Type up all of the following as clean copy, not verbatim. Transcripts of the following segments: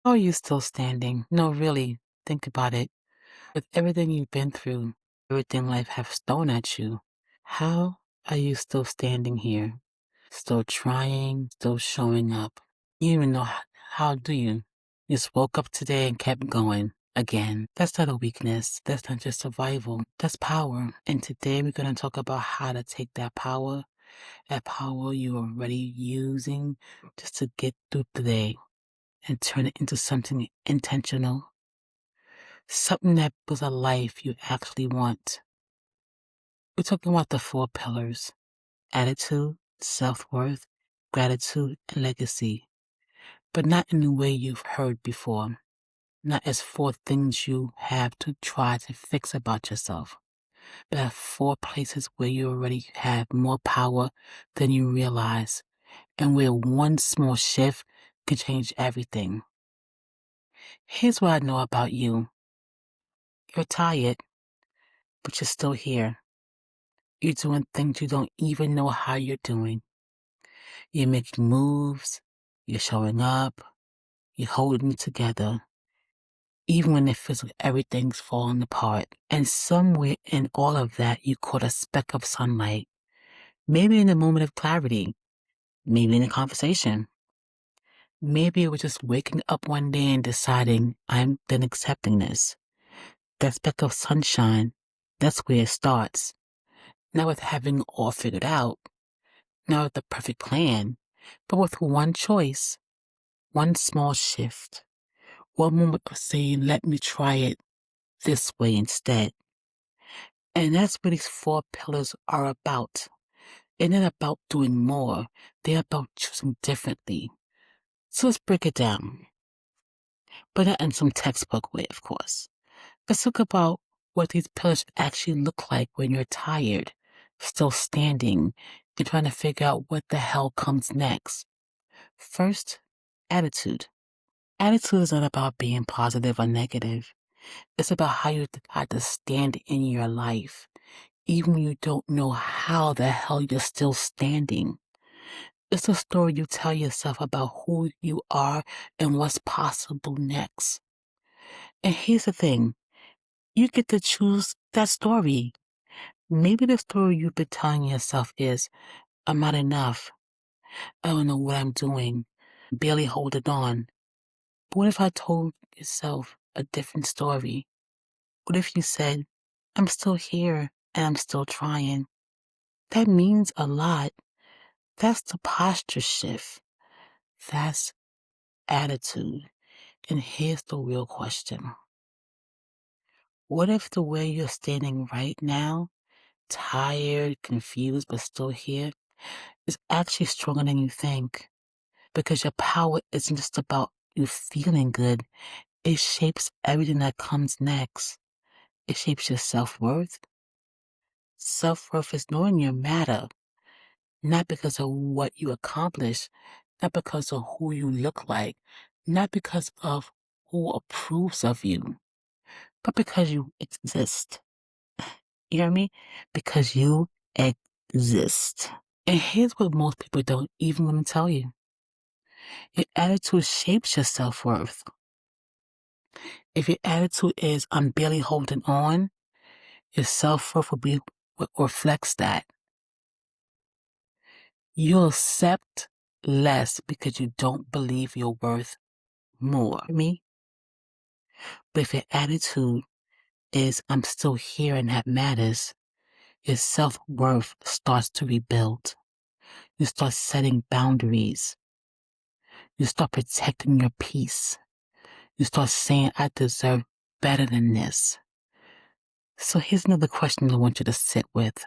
How are you still standing? No, really, think about it. With everything you've been through, everything life has thrown at you, how are you still standing here? Still trying, still showing up. You don't even know how do you? You just woke up today and kept going again. That's not a weakness. That's not just survival. That's power. And today we're going to talk about how to take that power you're already using just to get through the day and turn it into something intentional, something that builds a life you actually want. We're talking about the four pillars: attitude, self-worth, gratitude, and legacy, but not in the way you've heard before, not as four things you have to try to fix about yourself, but as four places where you already have more power than you realize, and where one small shift can change everything. Here's what I know about you. You're tired, but you're still here. You're doing things you don't even know how you're doing. You're making moves, you're showing up, you're holding it together, even when it feels like everything's falling apart. And somewhere in all of that, you caught a speck of sunlight. Maybe in a moment of clarity, maybe in a conversation. Maybe it was just waking up one day and deciding, I'm then accepting this. That speck of sunshine, that's where it starts. Not with having it all figured out, not with the perfect plan, but with one choice, one small shift, one moment of saying, let me try it this way instead. And that's what these four pillars are about. They're not about doing more, they're about choosing differently. So let's break it down, but not in some textbook way, of course. Let's talk about what these pillars actually look like when you're tired, still standing, and trying to figure out what the hell comes next. First, attitude. Attitude is not about being positive or negative. It's about how you decide to stand in your life, even when you don't know how the hell you're still standing. It's a story you tell yourself about who you are and what's possible next. And here's the thing, you get to choose that story. Maybe the story you've been telling yourself is, I'm not enough. I don't know what I'm doing. Barely holding on. But what if I told yourself a different story? What if you said, I'm still here and I'm still trying? That means a lot. That's the posture shift. That's attitude. And here's the real question. What if the way you're standing right now, tired, confused, but still here, is actually stronger than you think? Because your power isn't just about you feeling good. It shapes everything that comes next. It shapes your self-worth. Self-worth is knowing you matter, not because of what you accomplish, not because of who you look like, not because of who approves of you, but because you exist. You hear me? Because you exist. And here's what most people don't even want to tell you. Your attitude shapes your self-worth. If your attitude is, I'm barely holding on, your self-worth will be what reflects that. You'll accept less because you don't believe you're worth more. Me? But if your attitude is, I'm still here and that matters, your self-worth starts to rebuild. You start setting boundaries. You start protecting your peace. You start saying, I deserve better than this. So here's another question I want you to sit with.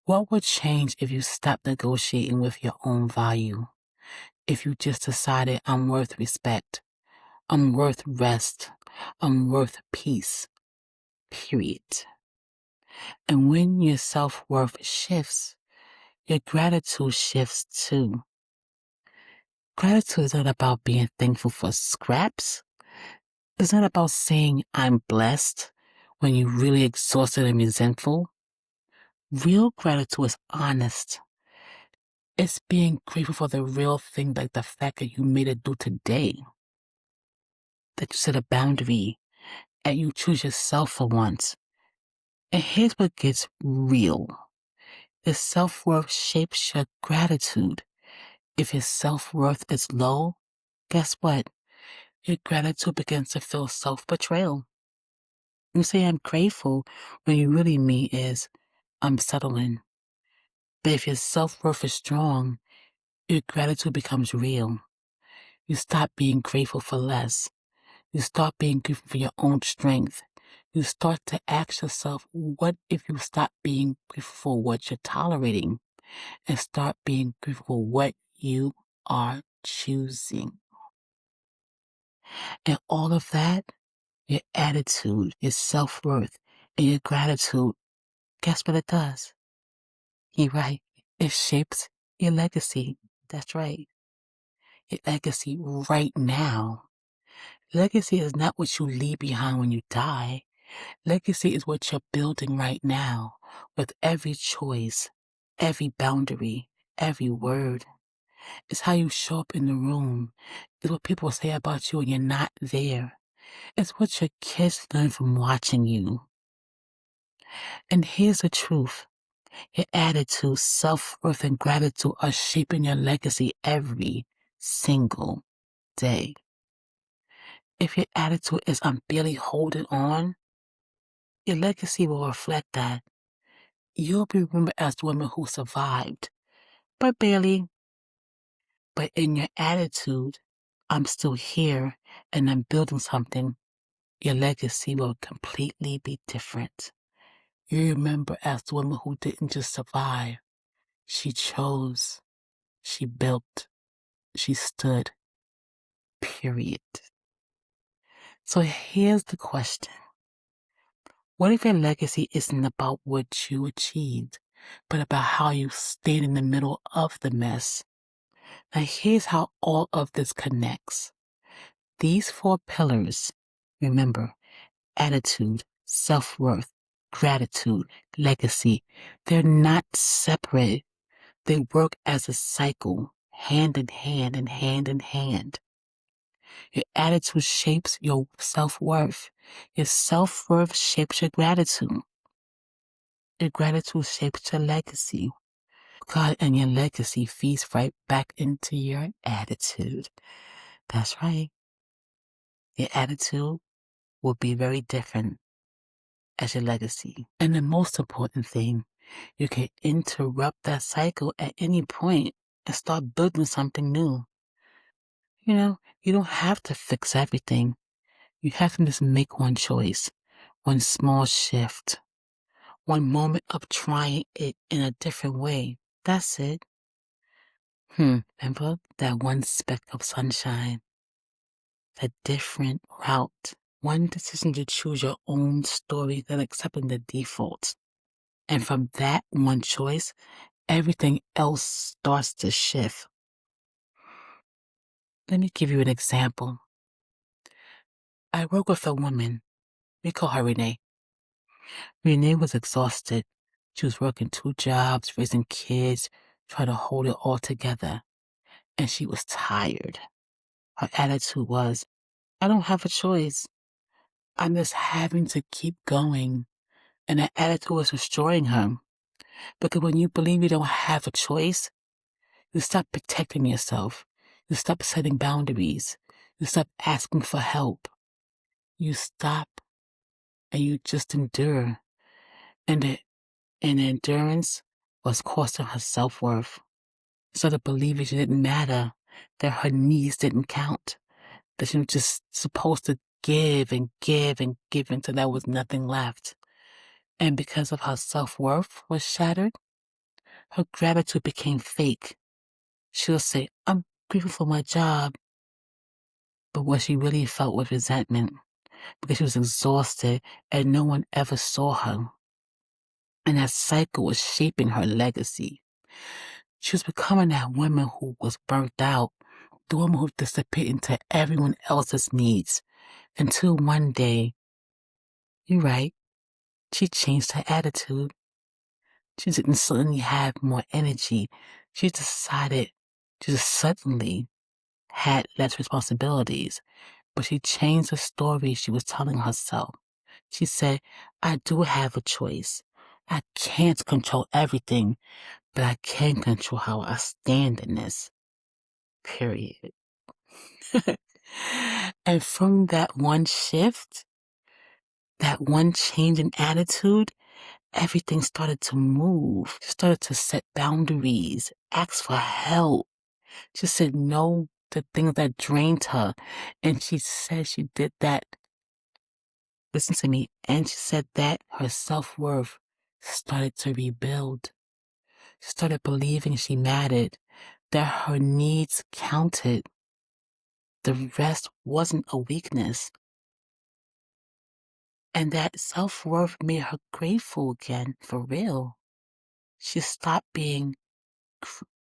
What would change if you stopped negotiating with your own value? If you just decided, I'm worth respect, I'm worth rest, I'm worth peace, period. And when your self-worth shifts, your gratitude shifts too. Gratitude is not about being thankful for scraps. It's not about saying I'm blessed when you're really exhausted and resentful. Real gratitude is honest. It's being grateful for the real thing, like the fact that you made it through today. that you set a boundary and you choose yourself for once. And here's what gets real. Your self-worth shapes your gratitude. If your self-worth is low, guess what? Your gratitude begins to feel self-betrayal. You say, I'm grateful, when you really mean is, I'm settling. But if your self-worth is strong, your gratitude becomes real. You stop being grateful for less. You start being grateful for your own strength. You start to ask yourself, what if you stop being grateful for what you're tolerating and start being grateful for what you are choosing? And all of that, your attitude, your self-worth, and your gratitude, guess what it does? You're right. It shapes your legacy. That's right. Your legacy right now. Legacy is not what you leave behind when you die. Legacy is what you're building right now with every choice, every boundary, every word. It's how you show up in the room. It's what people say about you when you're not there. It's what your kids learn from watching you. And here's the truth. Your attitude, self-worth, and gratitude are shaping your legacy every single day. If your attitude is, I'm barely holding on, your legacy will reflect that. You'll be remembered as the woman who survived, but barely. But in your attitude, I'm still here and I'm building something, your legacy will completely be different. You remember as the woman who didn't just survive. She chose, she built, she stood, period. So here's the question. What if your legacy isn't about what you achieved, but about how you stayed in the middle of the mess? Now here's how all of this connects. These 4 pillars, remember, attitude, self-worth, gratitude, legacy, they're not separate. They work as a cycle, hand in hand and hand in hand. Your attitude shapes your self-worth. Your self-worth shapes your gratitude. Your gratitude shapes your legacy. God, and your legacy feeds right back into your attitude. That's right. Your attitude will be very different as your legacy. And the most important thing, you can interrupt that cycle at any point and start building something new. You don't have to fix everything. You have to just make one choice, one small shift, one moment of trying it in a different way. That's it. Remember that one speck of sunshine, that different route, one decision to choose your own story than accepting the default. And from that one choice, everything else starts to shift. Let me give you an example. I work with a woman. We call her Renee. Renee was exhausted. She was working 2 jobs, raising kids, trying to hold it all together. And she was tired. Her attitude was, I don't have a choice. I'm just having to keep going. And that attitude was destroying her. Because when you believe you don't have a choice, you stop protecting yourself. You stop setting boundaries. You stop asking for help. You stop and you just endure. And the endurance was costing her self-worth. So to believe she didn't matter, that her needs didn't count, that she was just supposed to give and give and give until there was nothing left. And because of her self-worth was shattered, her gratitude became fake. She'll say, I'm grateful for my job. But what she really felt was resentment because she was exhausted and no one ever saw her. And that cycle was shaping her legacy. She was becoming that woman who was burnt out, the woman who disappeared into everyone else's needs, until one day, you're right, she changed her attitude. She didn't suddenly have more energy. She decided she just suddenly had less responsibilities. but she changed the story she was telling herself. She said, I do have a choice. I can't control everything, but I can control how I stand in this. Period. And from that one shift, that one change in attitude, everything started to move. She started to set boundaries, ask for help. She said no to things that drained her. And she said she did that. Listen to me. And she said that her self-worth started to rebuild. She started believing she mattered, that her needs counted. The rest wasn't a weakness. And that self-worth made her grateful again, for real. She stopped being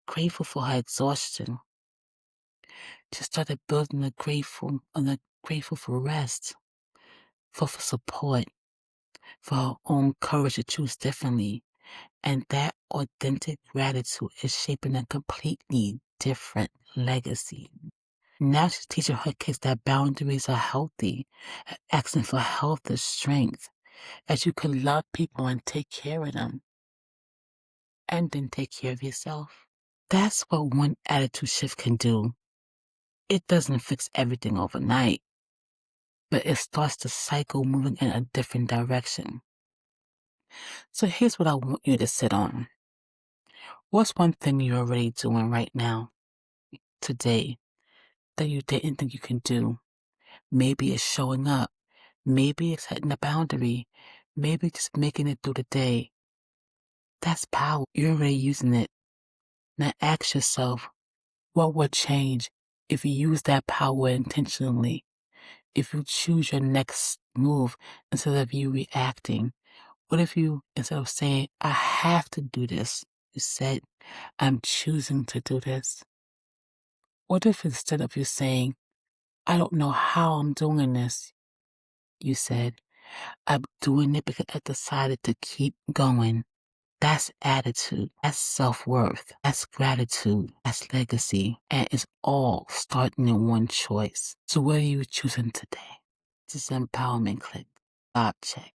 grateful for her exhaustion. She started building grateful for rest, for support, for her own courage to choose differently. And that authentic gratitude is shaping a completely different legacy. Now she's teaching her kids that boundaries are healthy, asking for health is strength, as you can love people and take care of them, and then take care of yourself. That's what one attitude shift can do. It doesn't fix everything overnight, but it starts the cycle moving in a different direction. So here's what I want you to sit on. What's one thing you're already doing right now, today, that you didn't think you can do? Maybe it's showing up. Maybe it's setting a boundary. Maybe just making it through the day. That's power. You're already using it. Now ask yourself, what would change if you use that power intentionally? If you choose your next move instead of you reacting? What if you, instead of saying, I have to do this, you said, I'm choosing to do this? What if instead of you saying, I don't know how I'm doing this, you said, I'm doing it because I decided to keep going? That's attitude. That's self-worth. That's gratitude. That's legacy. And it's all starting in one choice. So what are you choosing today? Just empowerment click. Bob check.